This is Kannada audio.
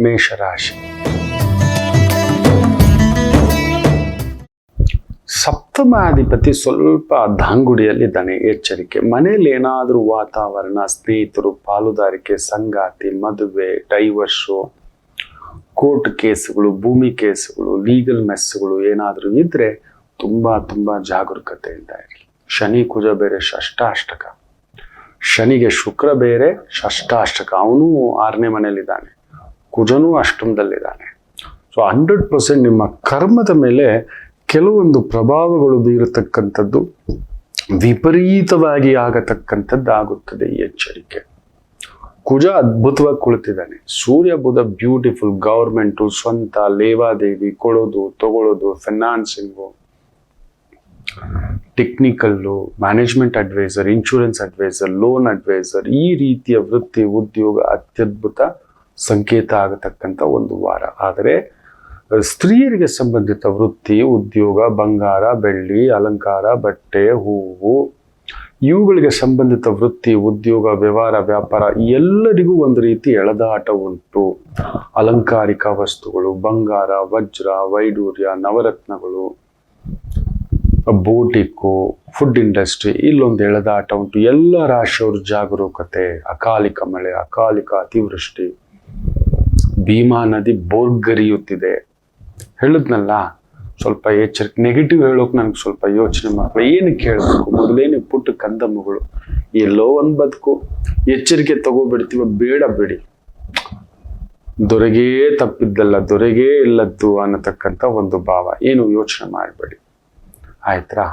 ಮೇಷರಾಶಿ. ಸಪ್ತಮಾಧಿಪತಿ ಸ್ವಲ್ಪ ದಾಂಗುಡಿಯಲ್ಲಿದ್ದಾನೆ, ಎಚ್ಚರಿಕೆ. ಮನೇಲಿ ಏನಾದರೂ ವಾತಾವರಣ, ಸ್ನೇಹಿತರು, ಪಾಲುದಾರಿಕೆ, ಸಂಗಾತಿ, ಮದುವೆ, ಡೈವರ್ಸು, ಕೋರ್ಟ್ ಕೇಸುಗಳು, ಭೂಮಿ ಕೇಸುಗಳು, ಲೀಗಲ್ ಮೆಸ್ಸುಗಳು ಏನಾದರೂ ಇದ್ರೆ ತುಂಬಾ ಜಾಗರೂಕತೆಯಿಂದ ಇರಲಿ. ಶನಿ ಕುಜ ಬೇರೆ ಷಷ್ಟಾಷ್ಟಕ, ಶನಿಗೆ ಶುಕ್ರ ಬೇರೆ ಷಷ್ಟಾಷ್ಟಕ, ಅವನು 6ನೇ ಮನೆಯಲ್ಲಿದ್ದಾನೆ, ಕುಜನೂ ಅಷ್ಟಮದಲ್ಲಿದ್ದಾನೆ. ಸೊ 100% ನಿಮ್ಮ ಕರ್ಮದ ಮೇಲೆ ಕೆಲವೊಂದು ಪ್ರಭಾವಗಳು ಬೀರತಕ್ಕಂಥದ್ದು, ವಿಪರೀತವಾಗಿ ಆಗತಕ್ಕಂಥದ್ದು ಆಗುತ್ತದೆ, ಈ ಎಚ್ಚರಿಕೆ. ಕುಜ ಅದ್ಭುತವಾಗಿ ಕುಳಿತಿದ್ದಾನೆ, ಸೂರ್ಯ ಬುಧ ಬ್ಯೂಟಿಫುಲ್, ಗೌರ್ಮೆಂಟು, ಸ್ವಂತ, ಲೇವಾದೇವಿ, ಕೊಡೋದು ತಗೊಳ್ಳೋದು, financing, technical, management adviser, insurance adviser, loan adviser, ಈ ರೀತಿಯ ವೃತ್ತಿ ಉದ್ಯೋಗ ಅತ್ಯದ್ಭುತ ಸಂಕೇತ ಆಗತಕ್ಕಂಥ ಒಂದು ವಾರ. ಆದರೆ ಸ್ತ್ರೀಯರಿಗೆ ಸಂಬಂಧಿತ ವೃತ್ತಿ ಉದ್ಯೋಗ, ಬಂಗಾರ, ಬೆಳ್ಳಿ, ಅಲಂಕಾರ, ಬಟ್ಟೆ, ಹೂವು, ಇವುಗಳಿಗೆ ಸಂಬಂಧಿತ ವೃತ್ತಿ ಉದ್ಯೋಗ, ವ್ಯವಹಾರ, ವ್ಯಾಪಾರ ಎಲ್ಲರಿಗೂ ಒಂದು ರೀತಿ ಎಳೆದಾಟ ಉಂಟು. ಅಲಂಕಾರಿಕ ವಸ್ತುಗಳು, ಬಂಗಾರ, ವಜ್ರ, ವೈಡೂರ್ಯ, ನವರತ್ನಗಳು, ಬೋಟಿಕ್ಕು, ಫುಡ್ ಇಂಡಸ್ಟ್ರಿ, ಇಲ್ಲೊಂದು ಎಳೆದಾಟ ಉಂಟು. ಎಲ್ಲ ರಾಶಿಯವರು ಜಾಗರೂಕತೆ. ಅಕಾಲಿಕ ಮಳೆ, ಅಕಾಲಿಕ ಅತಿವೃಷ್ಟಿ, ಭೀಮಾ ನದಿ ಬೋರ್ಗರಿಯುತ್ತಿದೆ. ಹೇಳಿದ್ನಲ್ಲ, ಸ್ವಲ್ಪ ಎಚ್ಚರಿಕೆ. ನೆಗೆಟಿವ್ ಹೇಳೋಕೆ ನನಗೆ ಸ್ವಲ್ಪ ಯೋಚನೆ ಮಾಡಬೇಕು, ಏನಕ್ಕೆ ಹೇಳಬೇಕು, ಮೊದಲೇನೆ ಪುಟ್ಟ ಕಂದಮ್ಮಗಳು, ಎಲ್ಲೋ ಒಂದು ಬದುಕು, ಎಚ್ಚರಿಕೆ ತಗೋಬಿಡ್ತೀವ, ಬೇಡ ಬಿಡಿ, ದೊರೆಗೇ ತಪ್ಪಿದ್ದಲ್ಲ ದೊರೆಗೇ ಇಲ್ಲದ್ದು ಅನ್ನತಕ್ಕಂಥ ಒಂದು ಭಾವ. ಏನು ಯೋಚನೆ ಮಾಡಬೇಡಿ, ಆಯ್ತಾ?